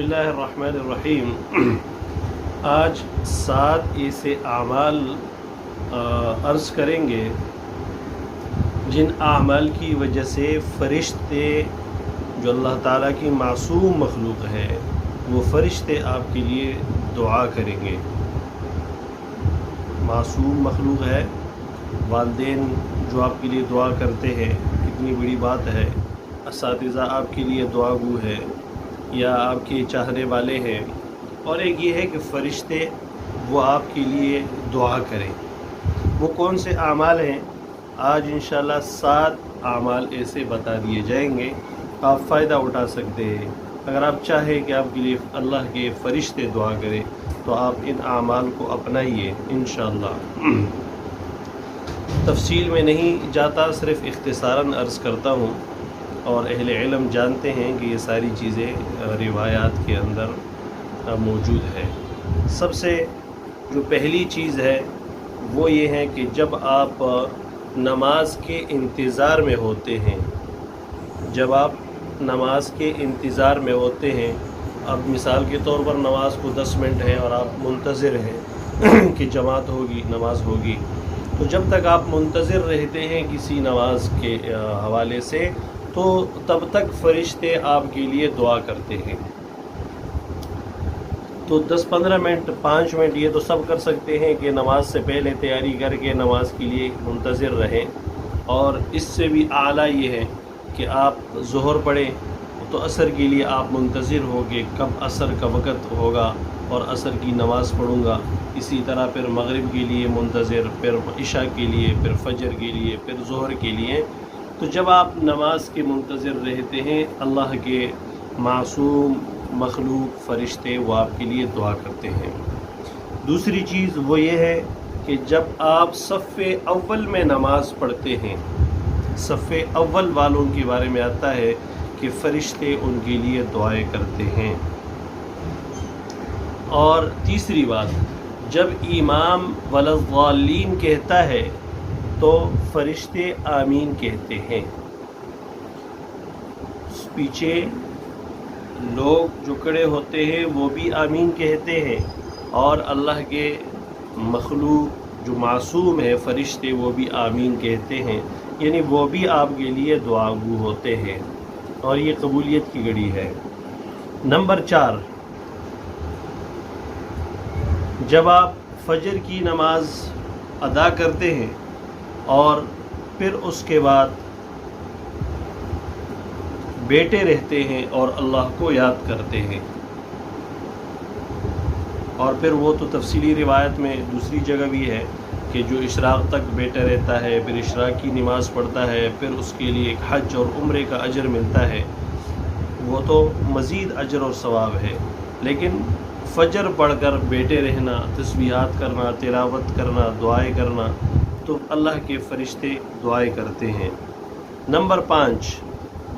बिस्मिल्लाहिर्रहमानिर्रहीम। आज 7 ऐसे आमाल अर्ज़ करेंगे जिन आमाल की वजह से फ़रिश्ते जो अल्लाह ताला की मासूम मखलूक है वो फ़रिश्ते आपके लिए दुआ करेंगे। मासूम मखलूक है, वालिदैन जो आपके लिए दुआ करते हैं, कितनी बड़ी बात है। असातिज़ा आपके लिए दुआगू है या आपके चाहने वाले हैं, और एक ये है कि फ़रिश्ते वो आपके लिए दुआ करें। वो कौन से आमाल हैं? आज इंशाअल्लाह 7 आमाल ऐसे बता दिए जाएंगे, आप फ़ायदा उठा सकते हैं। अगर आप चाहें कि आपके लिए अल्लाह के फ़रिश्ते दुआ करें तो आप इन आमाल को अपनाइए इंशाअल्लाह। तफसील में नहीं जाता, सिर्फ़ इख्तिसारन अर्ज़ करता हूँ, और अहले इल्म जानते हैं कि ये सारी चीज़ें रिवायात के अंदर मौजूद है। सबसे जो पहली चीज़ है वो ये है कि जब आप नमाज के इंतज़ार में होते हैं, जब आप नमाज के इंतज़ार में होते हैं, अब मिसाल के तौर पर नमाज को 10 मिनट है और आप मुंतज़िर हैं कि जमात होगी, नमाज होगी, तो जब तक आप मुंतज़िर रहते हैं किसी नमाज के हवाले से, तो तब तक फ़रिश्ते आपके लिए दुआ करते हैं। तो 10-15 मिनट, 5 मिनट ये तो सब कर सकते हैं कि नमाज से पहले तैयारी करके नमाज के लिए मुंतज़िर रहें, और इससे भी आला ये है कि आप ज़ोहर पढ़ें तो असर के लिए आप मुंतज़िर हो कि कब असर का वक़्त होगा और असर की नमाज़ पढ़ूँगा। इसी तरह फिर मगरिब के लिए मुंतज़िर, फिर इशा के लिए, फिर फजर के लिए, फिर ज़ोहर के लिए। तो जब आप नमाज के मुंतज़िर रहते हैं, अल्लाह के मासूम मखलूक फ़रिश्ते वो आपके लिए दुआ करते हैं। दूसरी चीज़ वो ये है कि जब आप सफ़े अव्वल में नमाज पढ़ते हैं, सफ़े अव्वल वालों के बारे में आता है कि फ़रिश्ते उनके लिए दुआएं करते हैं। और तीसरी बात, जब इमाम वलज़्ज़ालीन कहता है तो फ़रिश्ते आमीन कहते हैं। पीछे लोग जो खड़े होते हैं वो भी आमीन कहते हैं, और अल्लाह के मखलूक जो मासूम है फ़रिश्ते वो भी आमीन कहते हैं, यानी वो भी आपके लिए दुआगू होते हैं, और ये कबूलियत की घड़ी है। नंबर 4, जब आप फजर की नमाज अदा करते हैं और फिर उसके बाद बैठे रहते हैं और अल्लाह को याद करते हैं, और फिर वो तो तफसीली रिवायत में दूसरी जगह भी है कि जो इशराक तक बैठा रहता है, फिर इशराक की नमाज़ पढ़ता है, फिर उसके लिए एक हज और उम्रे का अजर मिलता है, वो तो मज़ीद अजर और सवाब है। लेकिन फ़जर पढ़कर बैठे रहना, तस्बीहात करना, तिलावत करना, दुआएं करना, तो अल्लाह के फ़रिश्ते दुआएं करते हैं। नंबर 5,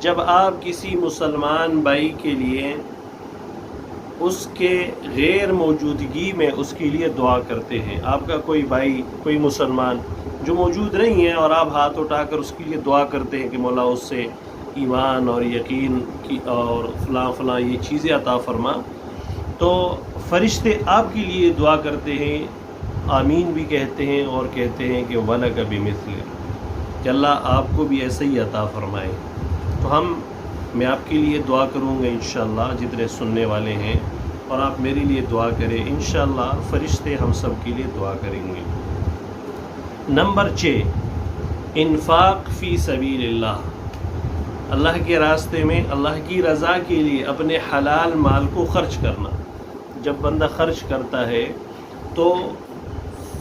जब आप किसी मुसलमान भाई के लिए उसके गैर मौजूदगी में उसके लिए दुआ करते हैं, आपका कोई भाई, कोई मुसलमान जो मौजूद नहीं है, और आप हाथ उठाकर उसके लिए दुआ करते हैं कि मौला उससे ईमान और यकीन की और फ़लाँ फ़लाँ ये चीज़ें अता फरमा, तो फ़रिश्ते आपके लिए दुआ करते हैं, आमीन भी कहते हैं, और कहते हैं कि वलक बिमिस्लिह, कि अल्लाह आपको भी ऐसे ही अता फ़रमाए। तो मैं आपके लिए दुआ करूँगा इंशाअल्लाह, जितने सुनने वाले हैं, और आप मेरे लिए दुआ करें इंशाअल्लाह, फ़रिश्ते हम सब के लिए दुआ करेंगे। नंबर 6, इन्फ़ाक़ फ़ी सबीलिल्लाह, अल्लाह के रास्ते में अल्लाह की रज़ा के लिए अपने हलाल माल को ख़र्च करना। जब बंदा ख़र्च करता है तो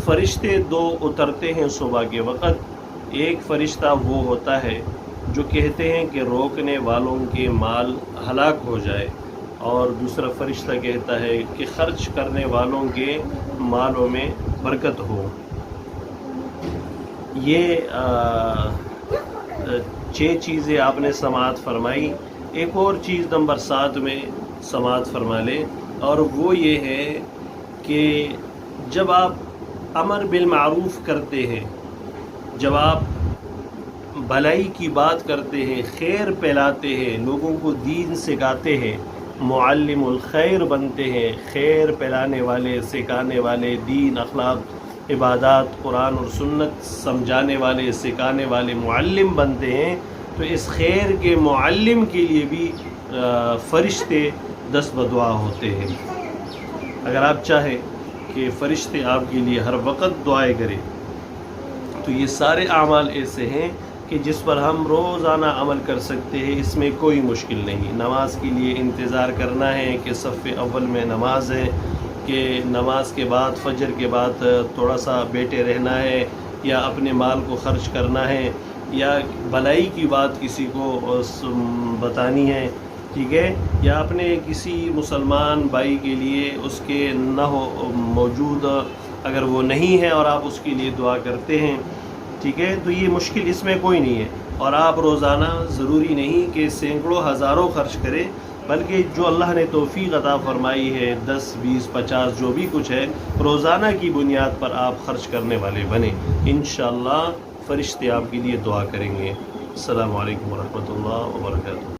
फ़रिश्ते 2 उतरते हैं सुबह के वक़्त। एक फ़रिश्ता वो होता है जो कहते हैं कि रोकने वालों के माल हलाक हो जाए, और दूसरा फ़रिश्ता कहता है कि ख़र्च करने वालों के मालों में बरकत हो। ये 6 चीज़ें आपने समाअत फरमाई। एक और चीज़ नंबर 7 में समाअत फरमा लें, और वो ये है कि जब आप अमर बिल मारूफ़ करते हैं, जब आप भलाई की बात करते हैं, खैर फैलाते हैं, लोगों को दीन सिखाते हैं, معلم الخیر بنتے ہیں، خیر پھیلانے والے، سکھانے والے، دین، اخلاق، عبادات، قرآن اور سنت سمجھانے والے، سکھانے والے معلم بنتے ہیں، تو اس خیر کے معلم کے لیے بھی فرشتے دست بدعا ہوتے ہیں۔ اگر آپ چاہیں کہ فرشتے آپ کے لیے ہر وقت دعائیں کریں تو یہ سارے اعمال ایسے ہیں کہ جس پر ہم روزانہ عمل کر سکتے ہیں، اس میں کوئی مشکل نہیں۔ نماز کے لیے انتظار کرنا ہے کہ صف اول میں نماز ہے، کہ نماز کے بعد فجر کے بعد تھوڑا سا بیٹھے رہنا ہے، یا اپنے مال کو خرچ کرنا ہے، یا بھلائی کی بات کسی کو بتانی ہے، ٹھیک ہے، یا اپنے کسی مسلمان بھائی کے لیے اس کے نہ ہو موجود، اگر وہ نہیں ہے اور آپ اس کے لیے دعا کرتے ہیں، ٹھیک ہے، تو یہ مشکل اس میں کوئی نہیں ہے۔ اور آپ روزانہ ضروری نہیں کہ سینکڑوں ہزاروں خرچ کریں، بلکہ جو اللہ نے توفیق عطا فرمائی ہے 10 20 50 جو بھی کچھ ہے، روزانہ کی بنیاد پر آپ خرچ کرنے والے بنیں، انشاءاللہ فرشتے آپ کے لیے دعا کریں گے۔ السلام علیکم ورحمۃ اللہ وبرکاتہ۔